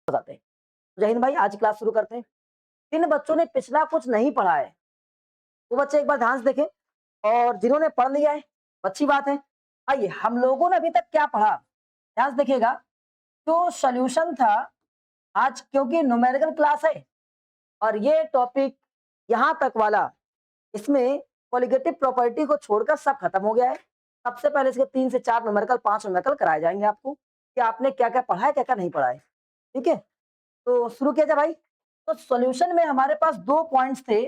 बताते हैं। जय हिंद भाई, आज क्लास शुरू करते हैं। जिन बच्चों ने पिछला कुछ नहीं पढ़ा है, वो बच्चे एक बार ध्यान से देखें, और जिन्होंने पढ़ लिया है, अच्छी बात है। आइए, हम लोगों ने अभी तक क्या पढ़ा, ध्यान से देखिएगा। जो सॉल्यूशन था आज, क्योंकि न्यूमेरिकल क्लास है और ये टॉपिक यहाँ तक वाला, इसमें कॉलिगेटिव प्रॉपर्टी को छोड़कर सब खत्म हो गया है। सबसे पहले इसके 3 से 4 न्यूमेरिकल, 5 न्यूमेरिकल कराए जाएंगे आपको कि आपने क्या-क्या पढ़ा है, क्या-क्या नहीं पढ़ा है। ठीक है? तो शुरू किया जाए भाई। तो सॉल्यूशन में हमारे पास 2 पॉइंट्स थे।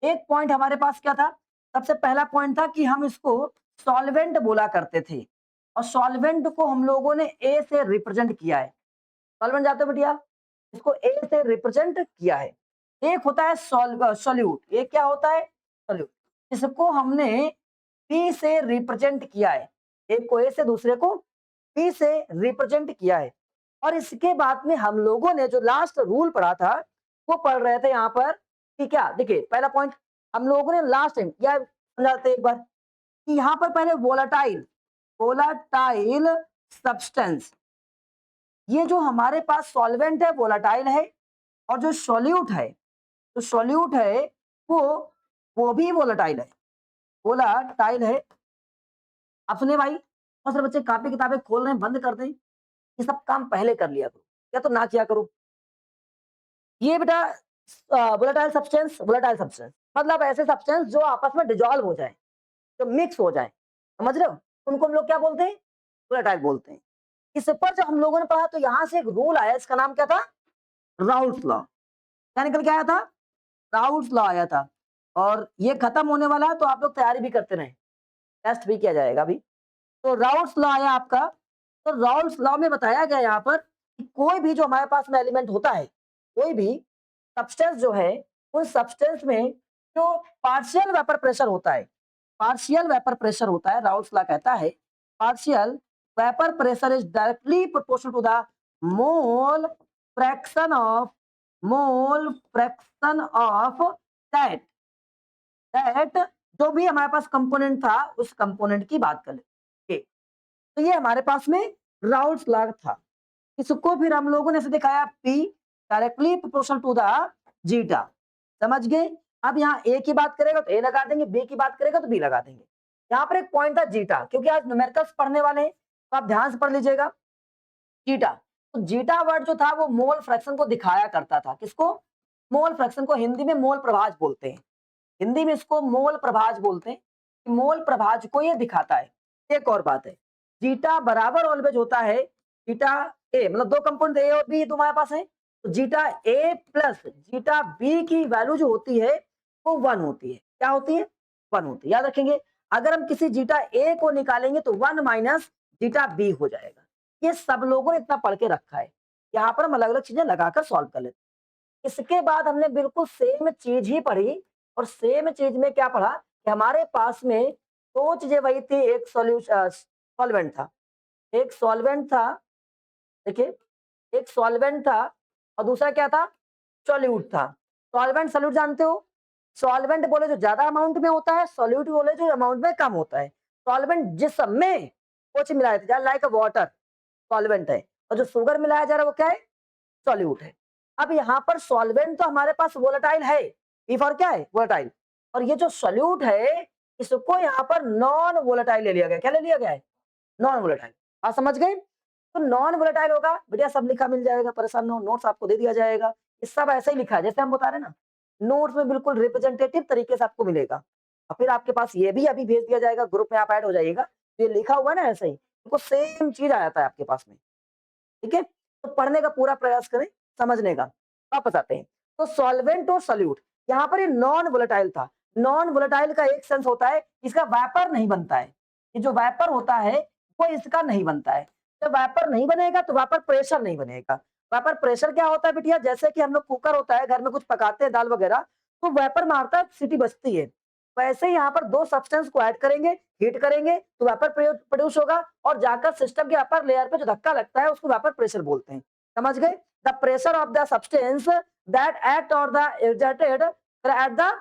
एक पॉइंट हमारे पास क्या था? सबसे पहला पॉइंट था कि हम इसको सॉल्वेंट बोला करते थे, और सॉल्वेंट को हम लोगों ने ए से रिप्रेजेंट किया है। सॉल्वेंट जानते हो बेटिया? इसको ए से रिप्रेजेंट किया है। एक होता है सॉल्यूट। ये क्या होता है? सॉल्यूट। इसको हमने पी से रिप्रेजेंट किया है। एक को ए से, दूसरे को पी से रिप्रेजेंट किया है। और इसके बाद में हम लोगों ने जो लास्ट रूल पढ़ा था, वो पढ़ रहे थे यहाँ पर कि क्या, देखिए पहला पॉइंट हम लोगों ने लास्ट टाइम क्या समझाते हैं एक बार, कि यहाँ पर पहले वोलाटाइल वोलाटाइल सब्सटेंस, ये जो हमारे पास सॉल्वेंट है वोलाटाइल है, और जो सॉल्यूट है वो वो भी वोलाटाइल है। अब सुनिए भाई, बहुत सारे बच्चे कॉपी किताबें खोल रहे हैं, बंद कर दें। ये सब काम पहले कर लिया करो, या तो ना किया करो। ये बेटा वोलेटाइल सब्सटेंस मतलब ऐसे सब्सटेंस जो आपस में डिजॉल्व हो जाए, जो मिक्स हो जाए, समझ रहे हो? उनको हम लोग क्या बोलते हैं? वोलेटाइल बोलते हैं। इस पर जब हम लोगों ने पढ़ा, तो यहाँ से एक रूल आया, इसका नाम क्या था? Raoult's law. क्या निकल के आया था? राउल्स लॉ आया था। और ये खत्म होने वाला है, तो आप लोग तैयारी भी करते रहें, टेस्ट भी किया जाएगा अभी। तो राउल्स लॉ आया आपका। तो राउल्स लॉ में बताया गया यहाँ पर कि कोई भी जो हमारे पास में एलिमेंट होता है, कोई भी सब्सटेंस जो है, उन सब्सटेंस में जो पार्शियल वेपर प्रेशर होता है, राउल्स लॉ कहता है partial vapour pressure is directly proportional to the mole fraction of that that जो भी हमारे पास कंपोनेंट था, उस कंपोनेंट की बात कर ले। तो ये हमारे पास में राउल्स लॉ था। इसको फिर हम लोगों ने ऐसे दिखाया, P directly proportional to the zeta. समझ गए? अब यहाँ A की बात करेगा तो A लगा देंगे, B की बात करेगा तो B लगा देंगे। यहाँ पर एक पॉइंट था जीटा, क्योंकि आज न्यूमेरिकल्स पढ़ने वाले हैं, तो आप ध्यान से पढ़ लीजिएगा। जीटा, तो जीटा वर्ड जो था वो मोल फ्रैक्शन को दिखाया करता था। किसको? मोल फ्रैक्शन को हिंदी में मोल प्रभाज बोलते हैं। हिंदी में इसको मोल प्रभाज बोलते हैं। मोल प्रभाज को ये दिखाता है। एक और बात है, जीटा बराबर ऑलवेज होता है जीटा ए, मतलब दो कंपाउंड ए और बी तुम्हारे पास है, तो जीटा ए प्लस जीटा बी की वैल्यू जो होती है वो 1 होती है। क्या होती है? 1 होती है। याद रखेंगे, अगर हम किसी जीटा ए को निकालेंगे तो 1 माइनस जीटा बी हो जाएगा। ये सब लोगों ने इतना पढ़ के रखा है। यहाँ पर हम अलग अलग चीजें लगाकर सॉल्व कर लेते हैं। इसके बाद हमने बिल्कुल सेम चीज ही पढ़ी, और सेम चीज में क्या पढ़ा कि हमारे पास में दो चीजें वही थी। एक सॉल्वेंट था, एक सॉल्वेंट था, देखिए एक सॉल्वेंट था, और दूसरा क्या था? सॉल्यूट था। सॉल्वेंट सॉल्यूट जानते हो? सॉल्वेंट बोले जो ज्यादा अमाउंट में होता है, सॉल्यूट बोले जो अमाउंट में कम होता है। सॉल्वेंट जिसमें कुछ मिलाया था, लाइक वाटर सॉल्वेंट है, और जो शुगर मिलाया जा रहा है वो क्या है? सॉल्यूट है। अब यहाँ पर सॉल्वेंट तो हमारे पास वोलेटाइल है, ई फॉर क्या है? वोलेटाइल। और ये जो सॉल्यूट है, इसको यहाँ पर नॉन वोलेटाइल ले लिया गया। क्या ले लिया गया है? Non volatile. आप समझ गए? तो नॉन वोलेटाइल होगा बेटा, सब लिखा मिल जाएगा, परेशान ना हो, नोट्स आपको दे दिया जाएगा। ये सब ऐसे ही लिखा है जैसे हम बता रहे हैं ना, नोट्स में बिल्कुल रिप्रेजेंटेटिव तरीके से आपको मिलेगा। और फिर आपके पास ये भी अभी भेज दिया जाएगा, ग्रुप में आप ऐड हो जाइएगा। ये लिखा हुआ है ना, ऐसे ही तो सेम चीज आ जाता है आपके पास में। ठीक है? तो पढ़ने का पूरा प्रयास करें, समझने का। वापस आते हैं, तो सॉल्वेंट और सॉल्यूट, यहाँ पर ये नॉन वोलेटाइल था। नॉन वोलेटाइल का एक सेंस होता है, इसका वेपर नहीं बनता है। ये जो वेपर होता है वो इसका नहीं बनता है। जब वेपर नहीं बनेगा तो वेपर प्रेशर नहीं बनेगा। वेपर प्रेशर क्या होता है बिटिया? जैसे कि हम लोग कुकर होता है, घर में कुछ पकाते हैं दाल वगैरह, तो वेपर मारता है, सीटी बजती है। वैसे ही यहाँ पर दो सब्सटेंस को ऐड करेंगे, हीट करेंगे, तो वेपर प्रोड्यूस होगा, और जाकर सिस्टम के अपर लेयर पे जो धक्का लगता है उसको वेपर प्रेशर बोलते हैं। समझ गए? The pressure of the substance that act और the exerted at the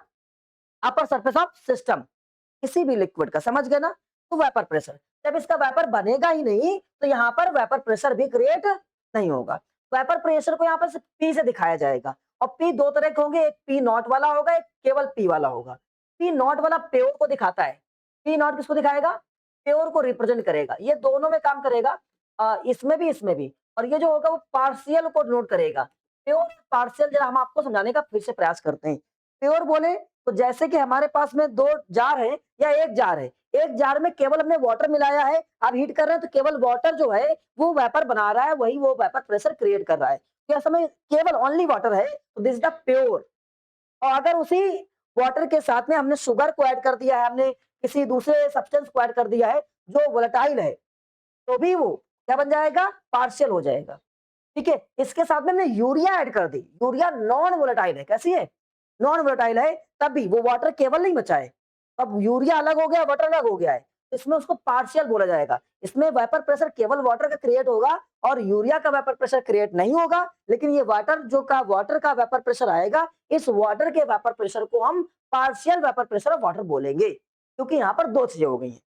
upper surface of system, किसी भी लिक्विड का। समझ गए ना? तो वेपर प्रेशर, जब इसका वेपर बनेगा ही नहीं, तो यहाँ पर वेपर प्रेशर भी क्रिएट नहीं होगा। वेपर प्रेशर को यहाँ पर सिर्फ पी से दिखाया जाएगा और पी दो तरह के होंगे, एक पी नॉट वाला होगा, एक केवल पी वाला होगा। पी नॉट वाला प्योर को दिखाता है, पी नॉट किसको दिखाएगा, प्योर को रिप्रेजेंट करेगा, ये दोनों में काम करेगा, इसमें भी और ये जो होगा वो पार्शियल को नोट करेगा। प्योर पार्शियल जरा हम आपको समझाने का फिर से प्रयास करते हैं। प्योर बोले तो जैसे कि हमारे पास में दो जार है या एक जार है, एक जार में केवल हमने वाटर मिलाया है, आप हीट कर रहे हैं तो केवल वाटर जो है वो वेपर बना रहा है, वही वो वेपर प्रेशर क्रिएट कर रहा है। तो ऐसा में केवल ओनली वाटर है तो दिस इज द प्योर। और अगर उसी वाटर के साथ में हमने शुगर को ऐड कर दिया है, हमने किसी दूसरे सब्सटेंस को ऐड कर दिया है जो वोलेटाइल है, तो भी वो क्या बन जाएगा, पार्शियल हो जाएगा। ठीक है, इसके साथ में हमने यूरिया ऐड कर दी, यूरिया नॉन वोलेटाइल है, कैसी है, नॉन वोलेटाइल है, तब भी वो वाटर केवल नहीं बचा है, अब यूरिया अलग हो गया, वाटर अलग हो गया है, इसमें उसको पार्शियल बोला जाएगा। इसमें वेपर प्रेशर केवल वाटर का क्रिएट होगा और यूरिया का वेपर प्रेशर क्रिएट नहीं होगा, लेकिन ये वाटर का वेपर प्रेशर आएगा, इस वाटर के वेपर प्रेशर को हम partial vapour pressure of water बोलेंगे, क्योंकि यहाँ पर दो चीजें हो गई हैं।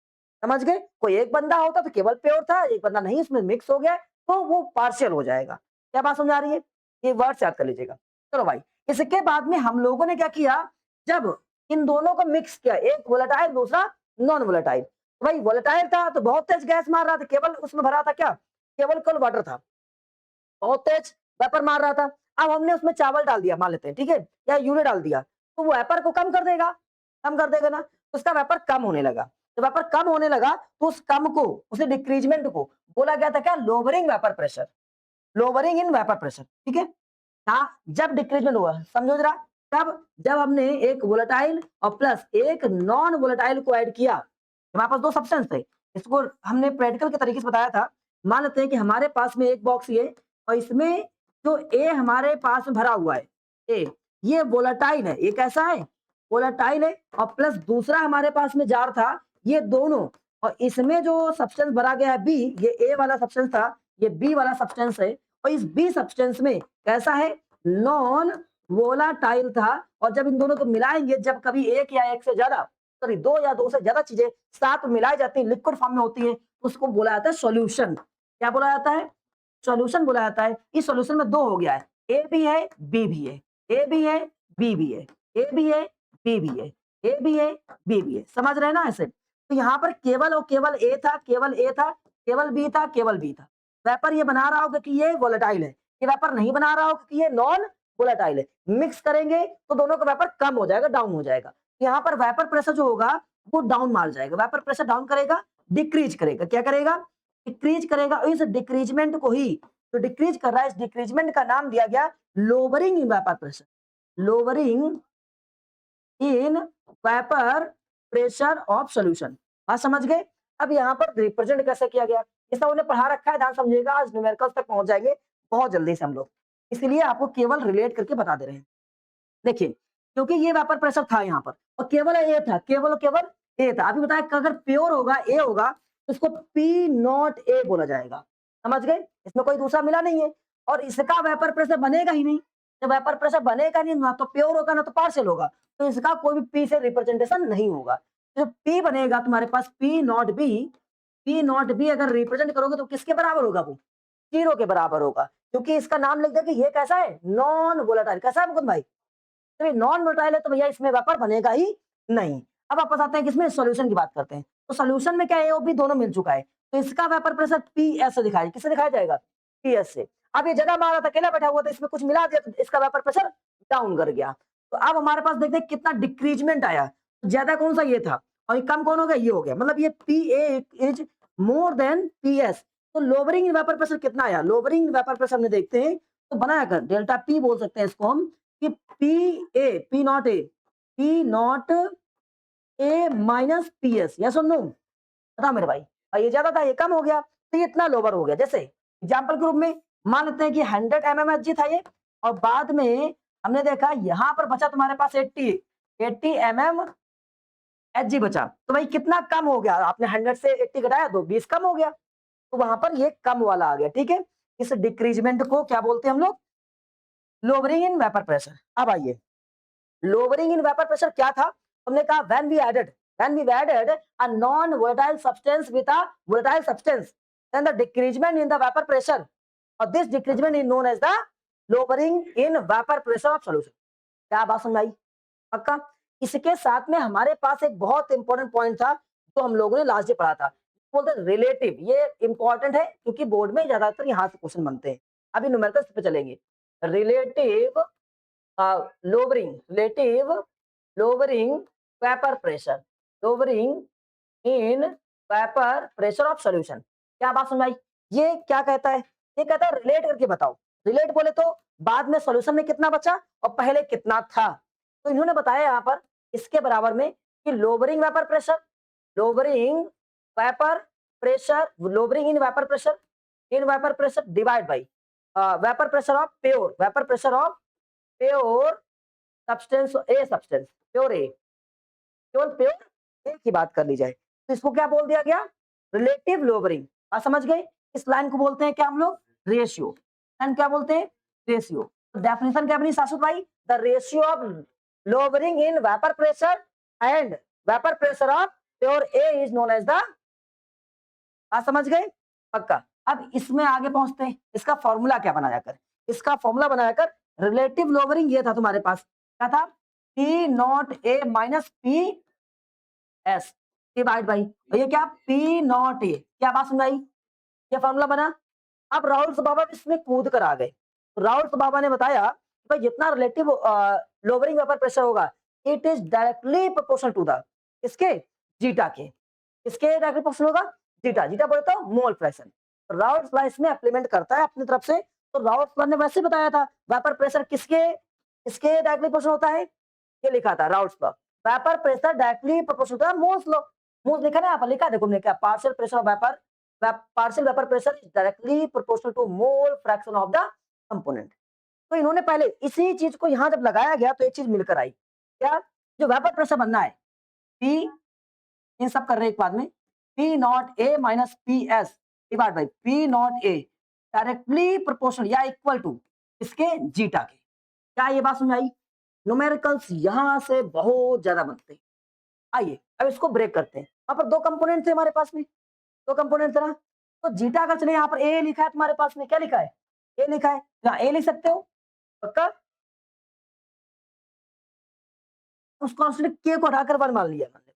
समझ गए, कोई एक बंदा होता तो केवल प्योर था, एक बंदा नहीं, इसमें मिक्स हो गया तो वो पार्शियल हो जाएगा। क्या बात समझ आ रही है, ये वर्ड्स याद कर लीजिएगा। चलो भाई, इसके बाद में हम लोगों ने क्या किया, जब इन दोनों को मिक्स किया, एक वोलेटाइल दूसरा नॉन वोलेटाइल, भाई वोलेटाइल था तो बहुत तेज गैस मार रहा था, केवल उसमें भरा था क्या, केवल वाटर था, बहुत तेज वेपर मार रहा था। अब हमने उसमें चावल डाल दिया मान लेते हैं, ठीक है, या यूरिया डाल दिया, तो वो वेपर को कम कर देगा, कम कर देगा ना, तो उसका वेपर कम होने लगा। जब वेपर कम होने लगा तो उस कम को, उसे डिक्रीजमेंट को बोला गया था क्या, lowering vapour pressure, lowering in vapour pressure. ठीक है, हाँ, जब डिक्रीजमेंट हुआ, समझो जरा, तब जब हमने एक वोलेटाइल और प्लस एक नॉन वोलेटाइल को ऐड किया, हमारे पास दो सब्सटेंस थे, इसको हमने प्रैक्टिकल के तरीके से बताया था। मान लेते हैं कि हमारे पास में एक बॉक्स ये और इसमें जो ए हमारे पास में भरा हुआ है, ए ये वोलेटाइल है, ये कैसा है, वोलेटाइल है, और प्लस दूसरा हमारे पास में जार था, ये दोनों, और इसमें जो सब्सटेंस भरा गया है बी, ये ए वाला सब्सटेंस था, ये बी वाला सब्सटेंस है, और इस बी सब्सटेंस में कैसा है, नॉन वोलाटाइल था। और जब इन दोनों को मिलाएंगे, जब कभी एक या एक से ज्यादा, सॉरी दो या दो से ज्यादा चीजें साथ में मिलाई जाती है, लिक्विड फॉर्म में होती है, उसको बोला जाता है सॉल्यूशन। क्या बोला जाता है, सॉल्यूशन बोला जाता है। इस सॉल्यूशन में दो हो गया है, ए भी है बी भी है, ए भी है बी भी है, ए भी है बी भी है, ए भी है बी भी है, समझ रहे हैं ना ऐसे। तो यहाँ पर केवल और केवल ए था, केवल ए था, केवल बी था, केवल बी था। वेपर ये बना रहा होगा कि ये वोलेटाइल है, ये वेपर नहीं बना रहा होगा कि ये नॉन वोलेटाइल है। मिक्स करेंगे तो दोनों का वेपर कम हो जाएगा, डाउन हो जाएगा। यहाँ पर वेपर प्रेशर जो होगा वो डाउन मार जाएगा, वेपर प्रेशर डाउन करेगा, डिक्रीज करेगा, क्या करेगा, डिक्रीज करेगा। इस डिक्रीजमेंट को ही, जो डिक्रीज कर रहा है, इस डिक्रीजमेंट का नाम दिया गया lowering in vapour pressure, lowering in vapour pressure of solution. बात समझ गए। अब यहाँ पर रिप्रेजेंट कैसे किया गया, इसका उन्हें पढ़ा रखा है, ध्यान समझिएगा, आज न्यूमेरिकल्स तक पहुंच जाएंगे बहुत जल्दी से हम लोग, इसलिए आपको केवल रिलेट करके बता दे रहे हैं। देखिए, क्योंकि ये वेपर प्रेशर था यहाँ पर और केवल ए था, केवल केवल ए था। अभी बताया कि अगर प्योर होगा, ए होगा, तो इसको पी नॉट ए बोला जाएगा। समझ गए, इसमें कोई दूसरा मिला नहीं है और इसका वेपर प्रेशर बनेगा ही नहीं। जब वेपर प्रेशर बनेगा नहीं, ना तो प्योर होगा ना तो पार्शियल होगा, तो इसका कोई भी पी से रिप्रेजेंटेशन नहीं होगा। जो पी बनेगा तुम्हारे पास, P naught B, P naught B अगर रिप्रेजेंट करोगे तो किसके बराबर होगा, वो जीरो के बराबर होगा, क्योंकि इसका नाम लिख दे कि ये कैसा है, नॉन वोलेटाइल। कैसा है मुकुंद भाई, तो नॉन वोलेटाइल है तो भैया इसमें वेपर बनेगा ही नहीं। अब वापस आते हैं किसमें, सॉल्यूशन की बात करते हैं। तो सॉल्यूशन में क्या है, बी दोनों मिल चुका है, तो इसका वेपर प्रेशर पी एस से दिखाया, किससे दिखाया जाएगा, पी एस से। अब ये जगह मारा था, अकेला बैठा हुआ था, इसमें कुछ मिला दिया तो इसका वेपर प्रेशर डाउन कर गया। तो अब हमारे पास देखते हैं कितना डिक्रीजमेंट आया, ज्यादा कौन सा ये था और ये कम कौन हो गया, ये हो गया, मतलब ये P A is more than P S. तो लोअरिंग इन वेपर प्रेशर कितना आया, लोअरिंग इन वेपर प्रेशर हमने देखते हैं तो बनाया कर डेल्टा पी बोल सकते हैं इसको हम, कि P naught A minus P S, yes और नो, बता मेरे भाई। और ये ज्यादा था, ये कम हो गया, तो ये इतना लोअर हो गया। जैसे एग्जांपल के रूप में मान लेते हैं कि 100 mmHg था ये, और बाद में हमने देखा यहाँ पर बचा तुम्हारे पास 80 mmHg बचा, तो भाई कितना कम हो गया, आपने 100 से 80 घटाया तो 20 कम हो गया, तो वहां पर ये कम वाला आ गया। ठीक है, इस डिक्रीजमेंट को क्या बोलते हैं हम लोग, लोअरिंग इन वेपर प्रेशर। अब आइए, लोअरिंग इन वेपर प्रेशर क्या था, हमने कहा when we added a non volatile substance with a volatile substance, then the decreasement in the vapour pressure और this decreasement is known as the lowering in vapour pressure of solution. क्या बात समझ आई? पक्का। इसके साथ में हमारे पास एक बहुत इंपॉर्टेंट पॉइंट था जो हम लोगों ने लास्ट डे पढ़ा था, बोलते हैं रिलेटिव। ये इंपॉर्टेंट है क्योंकि बोर्ड में ज्यादातर यहाँ से क्वेश्चन बनते हैं। अभी न्यूमेरिकल्स पे चलेंगे। Relative relative lowering vapour pressure, lowering in vapour pressure of solution. क्या बात समझ आई? ये क्या कहता है? ये कहता है रिलेट करके बताओ। रिलेट बोले तो बाद में सॉल्यूशन में कितना बचा और पहले कितना था। तो इन्होंने बताया यहाँ पर इसके बराबर में कि lowering vapour pressure, lowering vapour pressure, lowering in vapour pressure divide by vapour pressure of pure, vapour pressure of pure substance, A substance, pure A, केवल प्योर ए की बात कर ली जाए तो इसको क्या बोल दिया गया? Relative lowering. बात समझ गए? इस लाइन को बोलते हैं क्या हम लोग? रेशियो। लाइन क्या बोलते हैं? रेशियो। डेफिनेशन क्या बनी शाश्वत भाई? The ratio of lowering in vapour pressure and vapour pressure of pure A is known as the. बात समझ गए? पक्का। अब इसमें आगे पहुंचते हैं। इसका फॉर्मूला क्या बनाया कर? इसका फॉर्मूला बनाया कर, रिलेटिव लोअरिंग ये था तुम्हारे पास, क्या था? P naught A minus P S divide by, ये क्या? पी नॉट ए। क्या बात सुनाई? ये फॉर्मूला बना। अब राहुल बाबा इसमें कूद कर आ गए। तो राहुल बाबा ने बताया भाई जितना रिलेटिव लोअरिंग वेपर प्रेशर होगा it is directly proportional to the इसके जीटा के। इसके डायरेक्टली प्रोपोर्शनल होगा जीटा। जीटा बोले तो मोल फ्रैक्शन। राउल्स लॉ इसमें इम्प्लीमेंट करता है अपनी तरफ से। तो राउल्स लॉ ने वैसे बताया था वेपर प्रेशर किसके किसके डायरेक्टली प्रोपोर्शनल होता है? ये लिखा था Raoult's law, vapour pressure directly proportional to moles law. Moles लिखा ना यहाँ पर, लिखा देखो हमने क्या, partial pressure of vapour, partial vapour pressure is directly proportional to mole fraction of the component. तो इन्होंने पहले इसी चीज को यहां जब लगाया गया तो एक चीज मिलकर आई, क्या? जो वेपर प्रेशर बनना है पी, इन सब कर रहे एक बाद में, P naught A minus P S divide by P naught A directly proportional या इक्वल टू इसके जीटा के। क्या ये बात समझ आई? न्यूमेरिकल्स यहां से बहुत ज्यादा बनते हैं। आइए अब इसको ब्रेक करते हैं। वहां पर दो कंपोनेंट थे हमारे पास में, दो कंपोनेंट थे ना। तो जीटा का चलिए यहाँ पर ए लिखा है तुम्हारे पास में, क्या लिखा है? ए लिखा है, यहाँ ए लिख सकते हो पक्का। उस कांस्टेंट के को हटाकर वन मान लिया मैंने,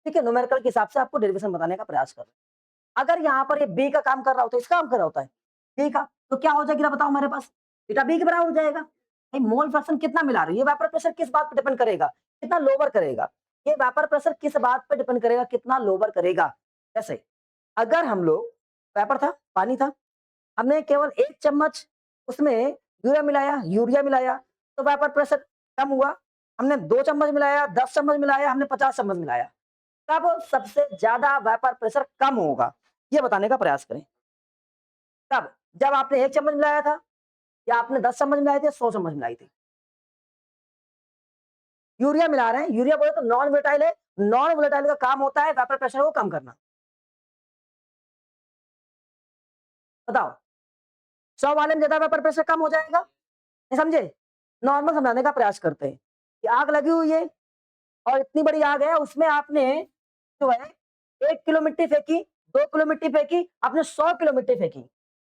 ठीक है। न्यूमेरिकल के हिसाब से आपको डेरिवेशन बताने का प्रयास कर रहे हैं। अगर यहाँ पर ये बी का काम कर रहा होता है, इसका काम कर रहा होता है बी का, तो क्या हो जाएगा बताओ हमारे पास? बीटा बी के बराबर हो जाएगा। मोल फ्रैक्शन कितना मिला रही है? वेपर प्रेशर किस बात पर डिपेंड करेगा? कितना लोअर करेगा? ये वेपर प्रेशर किस बात पर डिपेंड करेगा? कितना लोअर करेगा? जैसे अगर हम लोग, वेपर था, पानी था, हमने केवल 1 चम्मच उसमें यूरिया मिलाया तो वेपर प्रेशर कम हुआ। हमने 2 चम्मच मिलाया, 10 चम्मच मिलाया, हमने 50 चम्मच मिलाया, तब सबसे ज्यादा वेपर प्रेशर कम होगा, ये बताने का प्रयास करें। तब जब आपने 1 चम्मच मिलाया था या आपने 10 चम्मच मिलाए थे, 100 चम्मच मिलाई थी। यूरिया मिला रहे हैं, यूरिया बोले तो नॉन वोलेटाइल है, नॉन वोलेटाइल का काम होता है वेपर प्रेशर को कम करना। बताओ 100 वाले में ज्यादा वेपर प्रेशर कम हो जाएगा? नहीं समझे? नॉर्मल समझाने का प्रयास करते हैं कि आग लगी हुई है और इतनी बड़ी आग है, उसमें आपने जो है 1 किलो मिट्टी फेंकी, 2 किलो मिट्टी फेंकी, आपने 100 किलो मिट्टी फेंकी,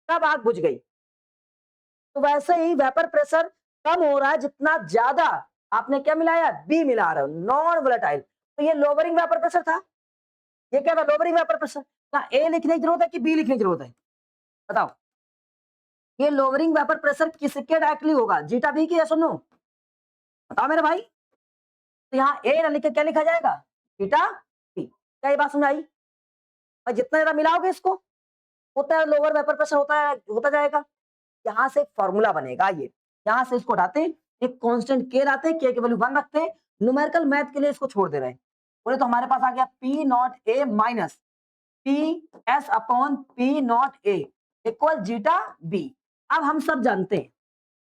तब आग बुझ गई। तो वैसे ही वेपर प्रेशर कम हो रहा है जितना ज्यादा आपने क्या मिलाया? बी मिला रहे हो, नॉन वोलेटाइल। तो ये लोअरिंग वेपर प्रेशर था। ये क्या था? Lowering vapour pressure. क्या ए लिखने की जरूरत है कि बी लिखने की जरूरत है? बताओ। ये लोअरिंग वेपर प्रेशर किसके डायरेक्टली होगा? जीटा बी की, सुनो बताओ मेरे भाई। तो यहाँ ए ना लिख के क्या लिखा जाएगा? Zeta B. क्या ये बात समझ आई? और जितना ज्यादा मिलाओगे इसको उतना लोअर वेपर प्रेशर होता जाएगा। यहाँ से एक फॉर्मूला बनेगा, ये यहाँ से इसको हटाते हैं, एक कांस्टेंट के लाते हैं, के की वैल्यू 1 रखते हैं, न्यूमेरिकल मैथ के लिए इसको छोड़ दे रहे हैं। बोले तो हमारे पास आ गया P naught A minus P S upon P naught A equal zeta B. अब हम सब जानते हैं,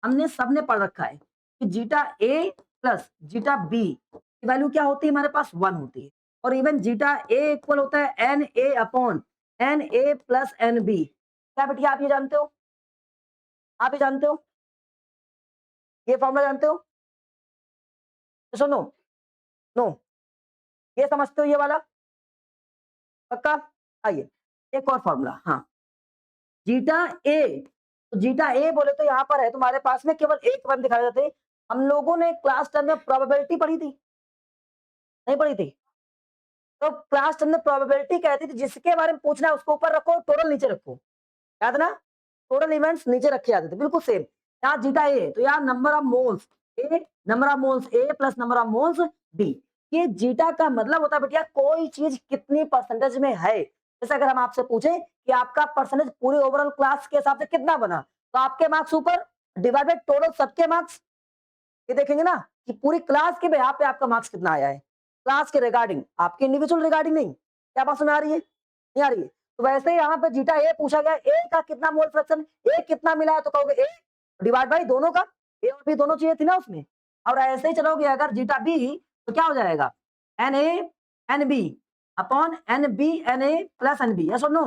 हमने सबने पढ़ रखा है कि जीटा ए प्लस जीटा बी की वैल्यू क्या होती है? हमारे पास 1 होती है। और इवन जीटा ए इक्वल होता है N A upon N A plus N B. क्या बेटिया आप ये जानते हो? आप ये जानते हो? ये फॉर्मूला जानते हो? तो सुनो, नो, ये समझते हो ये वाला पक्का? आइए एक और फॉर्मूला, हाँ, जीटा ए तो जीटा ए बोले तो यहाँ पर है तुम्हारे पास में केवल एक वन दिखाए जाते हैं। हम लोगों ने क्लास 10 में प्रोबेबिलिटी पढ़ी थी, नहीं पढ़ी थी? तो क्लास 10 में प्रोबेबिलिटी कहती थी जिसके बारे में पूछना है उसको ऊपर रखो, टोटल नीचे रखो। याद है ना? टोटल इवेंट्स नीचे रखे जाते थे, बिल्कुल सेम। यहाँ जीटा ए है, तो यहाँ number of moles A, number of moles A plus number of moles B. ये जीटा का मतलब होता है बेटिया कोई चीज कितनी परसेंटेज में है। जैसे अगर हम आपसे पूछें कि आपका परसेंटेज पूरे ओवरऑल क्लास के हिसाब से कितना बना, तो आपके मार्क्स ऊपर डिवाइड बाय टोटल सबके मार्क्स। ये देखेंगे ना कि पूरी क्लास के बिहाफ पे आपका मार्क्स कितना आया है, क्लास के रिगार्डिंग, आपके इंडिविजुअल रिगार्डिंग नहीं। क्या बात समझ आ रही है? नहीं आ रही है? तो वैसे ही यहाँ पे जीटा ए पूछा गया, ए का कितना मोल फ्रैक्शन, ए कितना मिला है, तो कहोगे ए डिवाइड बाई दोनों का, ए और बी दोनों चाहिए थी ना उसमें। और ऐसे ही चलोगे अगर जीटा बी, तो क्या हो जाएगा, N A N B upon N B N A plus N B. Yes और नो?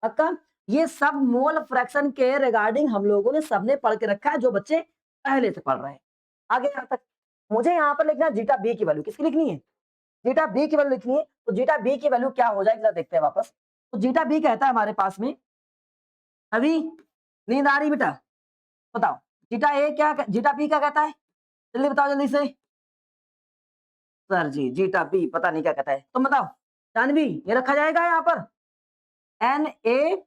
पक्का? ये सब मोल फ्रैक्शन के रिगार्डिंग हम लोगों ने सबने पढ़ के रखा है, जो बच्चे पहले से पढ़ रहे हैं। आगे यहाँ तक मुझे यहाँ पर लिखना है जीटा बी की वैल्यू किसकी लिखनी है, जीटा बी की वैल्यू लिखनी है। तो जीटा बी की वैल्यू क्या हो जाएगी जरा देखते हैं वापस। तो जीटा बी कहता है हमारे पास में, अभी नींद आ रही बेटा? बताओ जीटा ए क्या, जीटा बी क्या कहता है, जल्दी बताओ जल्दी से। सर जी जीटा बी पता नहीं क्या कहता है, तुम बताओ। जानवी ये रखा जाएगा यहाँ पर N A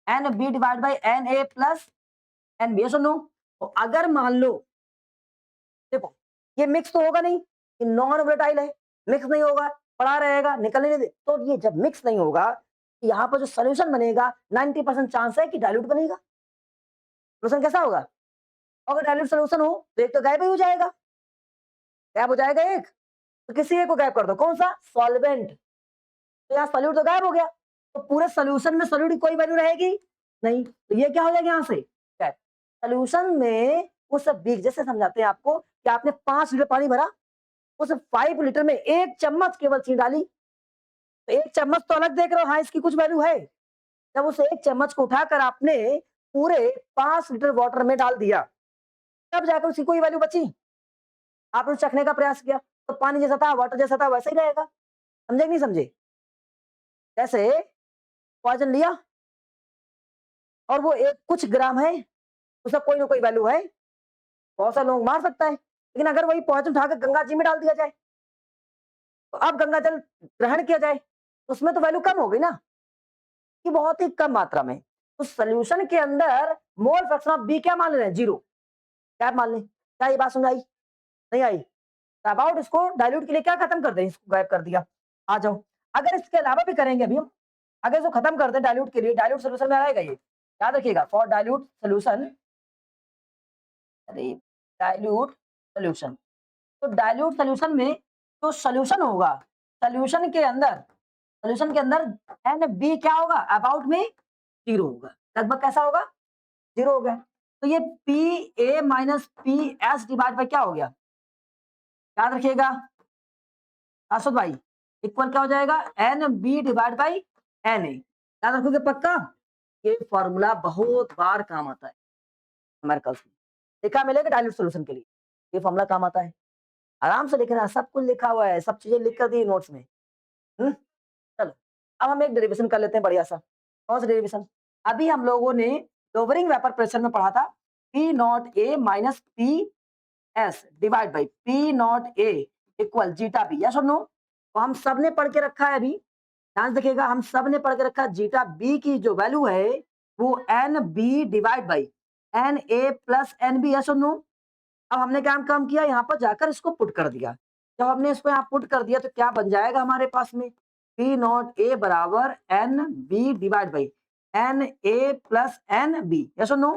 N B divide by N A plus N B. सुनो, तो अगर मान लो देखो ये मिक्स तो होगा नहीं, ये नॉन वोलेटाइल है, मिक्स नहीं होगा, पड़ा रहेगा, निकलने नहीं दे, तो ये जब मिक्स नहीं होगा, यहाँ पर जो सोल्यूशन बनेगा 90% चांस है कि डाइल्यूट बनेगा। सोल्यूशन कैसा होगा? अगर डाइल्यूट सोल्यूशन हो तो एक तो गायब ही हो जाएगा, गायब हो जाएगा एक, तो किसी एक को गायब कर दो, कौन सा, सॉल्वेंट। तो यहाँ सॉल्यूट तो गायब हो गया, तो पूरे सोल्यूशन में सॉल्यूट की कोई वैल्यू रहेगी नहीं, तो ये क्या हो जाएगा यहाँ से गायब। सोल्यूशन में उस बीक जैसे समझाते हैं आपको कि आपने 5 लीटर पानी भरा, उस 5 लीटर में 1 चम्मच केवल चीनी डाली, तो 1 चम्मच तो अलग देख रहे हो, हाँ इसकी कुछ वैल्यू है। जब उस 1 चम्मच को उठाकर आपने पूरे 5 लीटर वाटर में डाल दिया, तब जाकर उसकी कोई वैल्यू बची। आपने चखने का प्रयास किया तो पानी जैसा था, वाटर जैसा था, वैसा ही रहेगा। समझे कि नहीं समझे? जैसे पॉइजन लिया और वो एक कुछ ग्राम है, उसका कोई ना कोई वैल्यू है, बहुत सारे लोग मार सकता है, लेकिन अगर वही पॉइजन उठाकर गंगा जी में डाल दिया जाए, तो अब गंगा जल ग्रहण किया जाए, उसमें तो वैल्यू कम हो गई ना, कि बहुत ही कम मात्रा में। तो सोल्यूशन के अंदर मोल फ्रैक्शन ऑफ बी क्या मान ले रहे हैं, 0। क्या मान लें? क्या ये बात समझ आई? नहीं आई? अबाउट इसको डाइल्यूट के लिए क्या खत्म कर दें, इसको गायब कर दिया। आ जाओ, अगर इसके अलावा भी करेंगे अभी हम, अगर इसको खत्म कर दें डाइल्यूट के लिए, डाइल्यूट सोल्यूशन में आएगा ये, याद रखिएगा फॉर डाइल्यूट सोल्यूशन, अरे डाइल्यूट सोल्यूशन, तो डाइल्यूट सोल्यूशन में जो सोल्यूशन होगा, सोल्यूशन के अंदर एन बी क्या होगा, अबाउट में 0 होगा, लगभग कैसा होगा, 0 होगा। तो ये P A minus P S divide by क्या हो गया, याद रखिएगा आसुद भाई, इक्वल क्या हो जाएगा, N B divide by N A. याद रखोगे पक्का? ये फॉर्मूला बहुत बार काम आता है हमारे कल में, लिखा मिलेगा डाइल्यूट सॉल्यूशन के लिए, ये फॉर्मूला काम आता है। आराम से लिखना, सब कुछ लिखा हुआ है, सब चीजें लिख कर दी नोट्स में। चलो अब हम एक डेरिवेशन कर लेते हैं बढ़िया सा। कौन सा डेरिवेशन? अभी हम लोगों ने लोवरिंग वेपर प्रेशर में पढ़ा था, P naught A minus P S divide by P naught A equal zeta B. Yes और नो? तो हम सब ने पढ़ के रखा है, अभी ध्यान देखिएगा, हम सब ने पढ़ के रखा है जीटा बी की जो वैल्यू है वो N B divide by N A plus N B. Yes और नो? अब हमने क्या काम किया, यहाँ पर जाकर इसको पुट कर दिया। जब हमने इसको यहाँ पुट कर दिया तो क्या बन जाएगा हमारे पास में, पी नॉट ए बराबर N B divide by N A plus N B. Yes और नो?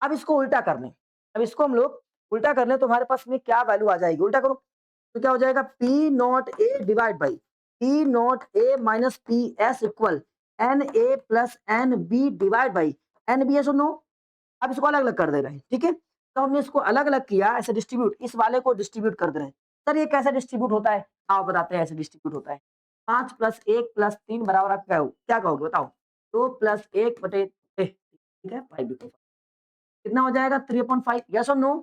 अब इसको उल्टा कर लें, अब इसको हम लोग उल्टा कर लें तो हमारे पास में क्या वैल्यू आ जाएगी, उल्टा करो तो क्या हो जाएगा, P naught A divide by P naught A minus P S equal N A plus N B divide by N B. Yes और नो? अब इसको अलग अलग कर दे रहे हैं, ठीक है, तो हमने इसको अलग अलग किया, ऐसे डिस्ट्रीब्यूट, इस वाले को डिस्ट्रीब्यूट कर दे रहे हैं। सर ये कैसे डिस्ट्रीब्यूट होता है, आओ बताते हैं, ऐसे डिस्ट्रीब्यूट होता है। 5 प्लस 1 प्लस 3 बराबर आप क्या कहोगे बताओ, 2 प्लस 1 बटे, ठीक है 5, कितना हो जाएगा 3/5। यस और नो?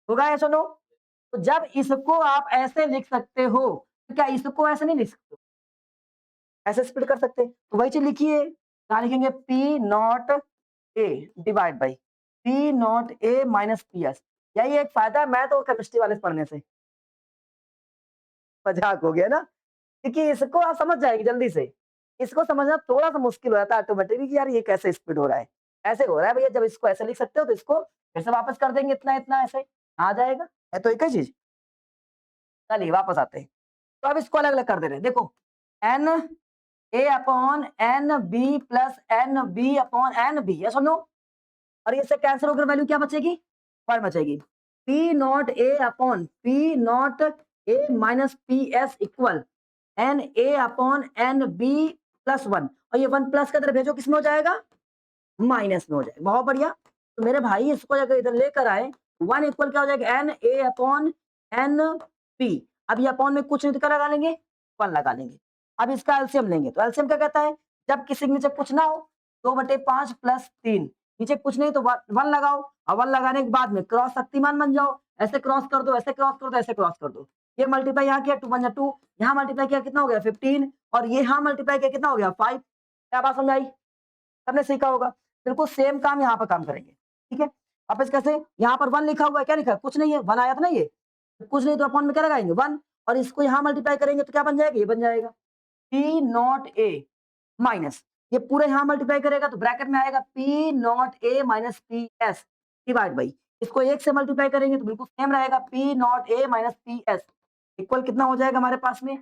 होगा यस और नो? तो जब इसको आप ऐसे लिख सकते हो, तो क्या इसको ऐसे नहीं लिख सकते, ऐसे स्प्लिट कर सकते, तो वही चीज लिखिए, क्या लिखेंगे, P naught A divide by P naught A minus P S. यही एक फायदा है मैं तो केमिस्ट्री वाले से पढ़ने से। मजाक हो गया ना, क्योंकि इसको आप समझ जाएंगे जल्दी से। इसको समझना थोड़ा सा मुश्किल हो जाता है ऑटोमेटिकली कि यार ये कैसे स्पीड हो रहा है। ऐसे हो रहा है भैया, जब इसको ऐसे लिख सकते हो तो इसको फिर से वापस कर देंगे, इतना इतना ऐसे आ जाएगा। है तो एक ही चीज। चलिए वापस आते हैं। तो अब इसको अलग अलग कर दे रहे हैं, देखो N A upon N B plus N B upon N B, yes और नो। और ये से कैंसिल होकर वैल्यू क्या बचेगी, वन बचेगी। P naught A upon P naught A minus P S equal N A upon N B plus one. और ये वन प्लस के अंदर भेजो, किसमें हो जाएगा, माइनस में हो जाएगा। बहुत बढ़िया। तो मेरे भाई इसको अगर इधर लेकर आए, वन इक्वल क्या हो जाएगा, N A upon N P. अब ये अपॉन में कुछ नहीं तो क्या लगा लेंगे, वन लगा लेंगे। अब इसका एलसीएम लेंगे, तो एलसीएम क्या कहता है, जब किसी के नीचे कुछ ना हो, 2/5 प्लस 3, नीचे कुछ नहीं तो वन लगाओ, और वन लगाने के बाद में क्रॉस शक्तिमान बन जाओ। ऐसे क्रॉस कर दो, ऐसे क्रॉस कर दो, ऐसे क्रॉस कर दो। ये मल्टीप्लाई यहाँ किया 2 1 2, यहाँ मल्टीप्लाई किया कितना हो गया 15, और ये यहाँ मल्टीप्लाई किया कितना हो गया 5। क्या बात समझ आई, सबने सीखा होगा। बिल्कुल सेम काम यहाँ पर काम करेंगे, ठीक है। वापस कैसे, यहाँ पर वन लिखा हुआ है, क्या लिखा है, कुछ नहीं है, वन आया था ना, ये कुछ नहीं तो अपॉन में क्या लगाएंगे, वन। और इसको यहाँ मल्टीप्लाई करेंगे तो क्या बन जाएगा, ये बन जाएगा पी नॉट ए माइनस, ये पूरे यहाँ मल्टीप्लाई करेगा तो ब्रैकेट में आएगा P naught A minus P S divide by, इसको एक से मल्टीप्लाई करेंगे तो बिल्कुल सेम रहेगा, P naught A minus P S equal कितना हो जाएगा हमारे पास में,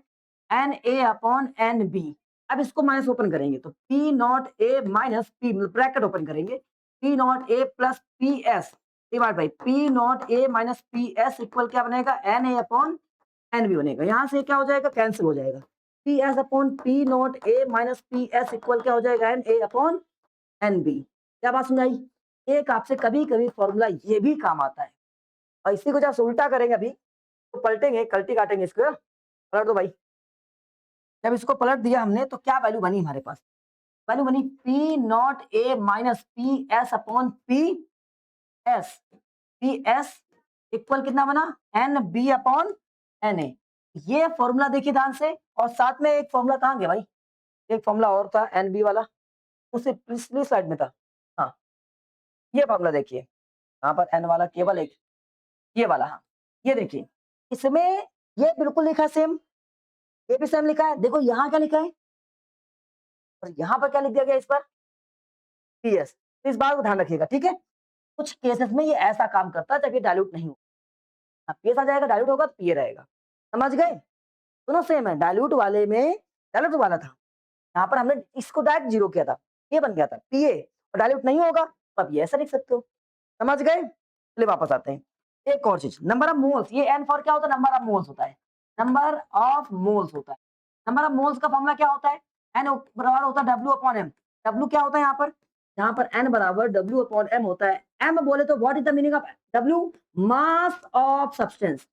N A upon N B. अब इसको माइनस ओपन करेंगे तो P naught A minus P, bracket open करेंगे, P naught A plus P S divide by P naught A minus P S equal क्या बनेगा, N A upon N B बनेगा। यहाँ से क्या हो जाएगा, कैंसिल हो जाएगा। P S upon P naught A minus P S equal क्या हो जाएगा, N A upon N B. क्या बात समझाई। एक आपसे कभी कभी फॉर्मूला ये भी काम आता है, और इसी को जब उल्टा करेंगे अभी तो पलटेंगे, कल्टी काटेंगे इसको, पलट दो भाई। जब इसको पलट दिया हमने तो क्या वैल्यू बनी हमारे पास, वैल्यू बनी P naught A minus P S upon P S, P S equal कितना बना, N B upon N A. ये फॉर्मूला देखिए ध्यान से, और साथ में एक फॉर्मूला कहाँ गया भाई, एक फॉर्मूला और था एन बी वाला, उसे पिछली स्लाइड में था। हाँ ये फॉर्मूला देखिए, यहाँ पर एन वाला केवल एक, ये वाला, हाँ ये देखिए, इसमें ये बिल्कुल लिखा है सेम, ये भी सेम लिखा है। देखो यहाँ क्या लिखा है और यहाँ पर क्या लिख दिया गया इस पर, पी एस। तो इस बात को ध्यान रखिएगा, ठीक है। कुछ केसेस में ये ऐसा काम करता है जब ये डाइल्यूट नहीं होगा, पीएस आ जाएगा, डाइल्यूट होगा तो पीए रहेगा, समझ गए। दोनों सेम है, डाइल्यूट वाले में डाइल्यूट वाला था, यहाँ पर हमने इसको डायरेक्ट जीरो किया था, ये बन गया था पीए, और डाइल्यूट नहीं होगा तो आप ये ऐसा लिख सकते हो, समझ गए। चलिए वापस आते हैं, एक और चीज, नंबर ऑफ मोल्स। ये एन फॉर क्या होता है, नंबर ऑफ मोल्स होता है, नंबर ऑफ मोल्स होता है। नंबर ऑफ मोल्स का फॉर्मूला क्या होता है, एन बराबर होता है डब्ल्यू अपॉन एम। डब्ल्यू क्या होता है यहाँ पर एन बराबर डब्ल्यू अपॉन एम होता है। एम बोले तो what is the meaning of W, mass of substance,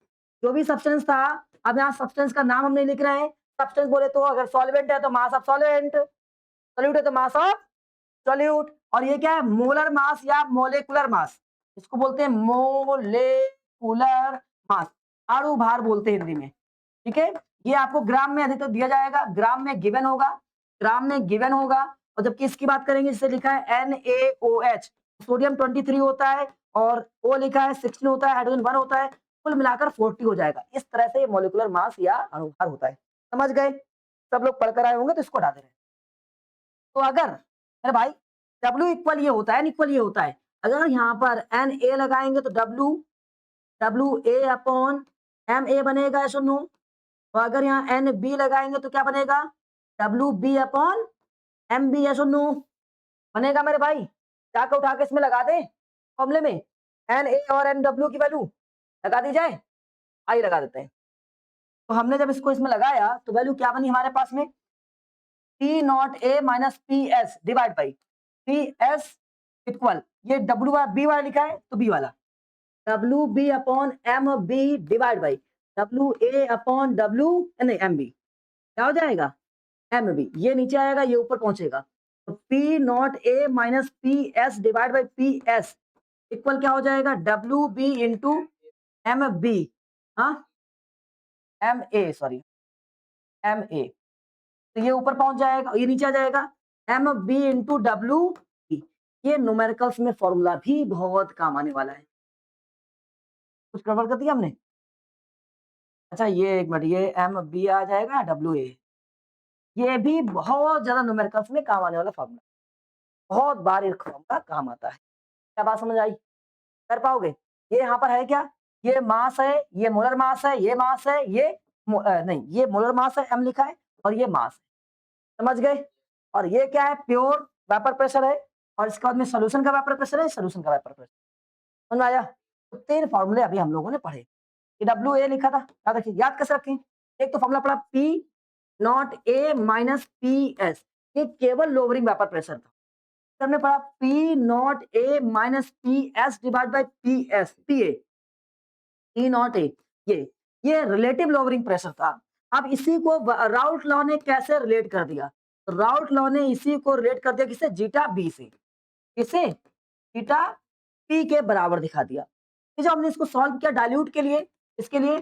जो भी सब्सटेंस था। अब यहाँ सब्सटेंस का नाम हम नहीं लिख रहे हैं, सब्सटेंस बोले तो अगर सॉल्वेंट है तो मास ऑफ सॉल्वेंट, सॉल्यूट है तो मास ऑफ सॉल्यूट। और ये क्या है, मोलर मास या मोलेकुलर मास, इसको बोलते हैं मोलेकुलर मास, अणु भार बोलते हैं हिंदी में, ठीक है। ये आपको ग्राम में अधिकतर दिया जाएगा, ग्राम में गिवन होगा, ग्राम में गिवन होगा। और जब किसकी बात करेंगे, जिससे लिखा है NaOH, सोडियम 23 होता है, और O लिखा है 16 होता है, हाइड्रोजन 1 होता है, कुल मिलाकर 40 हो जाएगा। इस तरह से ये मोलिकुलर मास या अणु भार होता है, समझ गए। सब लोग पढ़कर आए होंगे तो इसको हटा दे रहे हैं। तो अगर अरे भाई W इक्वल ये होता है, N इक्वल ये होता है, अगर यहाँ पर Na लगाएंगे तो WA अपॉन Ma बनेगा, सुनो। तो अगर यहाँ NB लगाएंगे तो क्या बनेगा, WB अपॉन MB, या सुनो बनेगा मेरे भाई। जाकर उठा के इसमें लगा दें फॉर्मूले में, Na और NW की वैल्यू लगा दी जाए, आइए लगा देते हैं। तो हमने जब इसको इसमें लगाया तो वैल्यू क्या बनी हमारे पास में, P naught A minus P S divide by P S equal, ये डब्ल्यू बी वाला लिखा है तो बी वाला, W B upon M B divide by W A upon W नहीं एम बी, क्या हो जाएगा, एम बी। ये नीचे आएगा, ये ऊपर पहुंचेगा, तो P naught A minus P S divide by P S equal क्या हो जाएगा, W B into M B, हाँ M A, sorry M A. तो ये ऊपर पहुंच जाएगा, ये नीचे आ जाएगा, M B into W B. ये न्यूमेरिकल्स में फॉर्मूला भी बहुत काम आने वाला है। कुछ गड़बड़ कर दिया हमने? अच्छा ये एक मिनट, ये एम बी आ जाएगा, डब्ल्यू ए, ये भी बहुत ज़्यादा न्यूमेरिकल्स में काम आने वाला फॉर्मूला, बहुत बार ये फॉर्मूला काम आता है। क्या बात समझ आई? कर पाओगे? ये यहाँ पर है क्या? ये मास है, ये मोलर मास है, ये मास है, ये नहीं, ये मोलर मास है, एम लिखा है, और ये मास है। समझ गए? और ये क्या है? प्योर वेपर प्रेशर है, और इसके बाद में सॉल्यूशन का वेपर प्रेशर है, सॉल्यूशन का वेपर प्रेशर। समझ में आया? तो 3 फॉर्मूले अभी हम लोगों ने पढ़े। ये डब्ल्यू ए लिखा था, याद रखिए, याद कैसे रखें? एक तो फॉर्मूला पढ़ा P naught A minus P S, ये केवल लोअरिंग वेपर प्रेशर था। फिर हमने पढ़ा P naught A minus P S divide by P S, P A, P naught ए, ये रिलेटिव लोअरिंग प्रेशर था। अब इसी को राउल्ट लॉ ने कैसे रिलेट कर दिया? राउल्ट लॉ ने इसी को रिलेट कर दिया किससे? जीटा बी से। किसे? जीटा पी के बराबर दिखा दिया। फिर जब हमने इसको सॉल्व किया डाइल्यूट के लिए, इसके लिए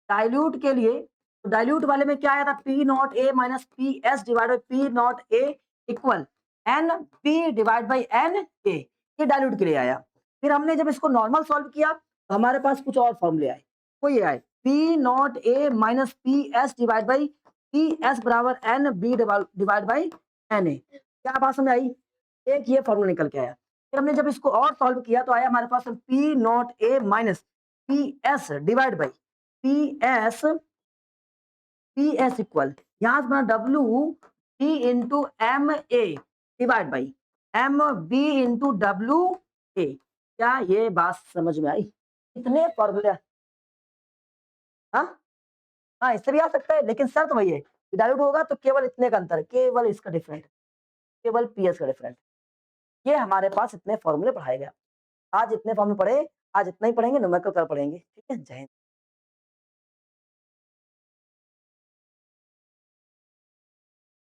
डाइल्यूट के लिए, तो डाइल्यूट वाले में क्या आया था? P naught A minus P S divide by P naught A equal N P divide by N A, ये डाइल्यूट के लिए आया। फिर हमने जब इसको नॉर्मल सॉल्व किया तो हमारे पास कुछ और फॉर्मूले आए, वो ये आए P naught A minus P S divide by P S बराबर N B divide by N A. क्या बात समझ आई? एक ये फॉर्मूला निकल के आया। फिर हमने जब इसको और सॉल्व किया तो आया हमारे पास P naught A minus P S divide by P S equal, यहाँ से बना W B into M A divide by M B into W A. क्या ये बात समझ में आई? इतने फॉर्मूले। हाँ हाँ, इससे भी आ सकता है, लेकिन शर्त वही है, डाइल्यूट होगा तो केवल इतने का अंतर, केवल इसका डिफरेंट, केवल पी एस का डिफरेंट। ये हमारे पास इतने फॉर्मूले पढ़ाए गए। आज इतने फॉर्मूले पढ़े, आज इतना ही पढ़ेंगे, न्यूमेरिकल कल पढ़ेंगे। ठीक है, जय हिंद।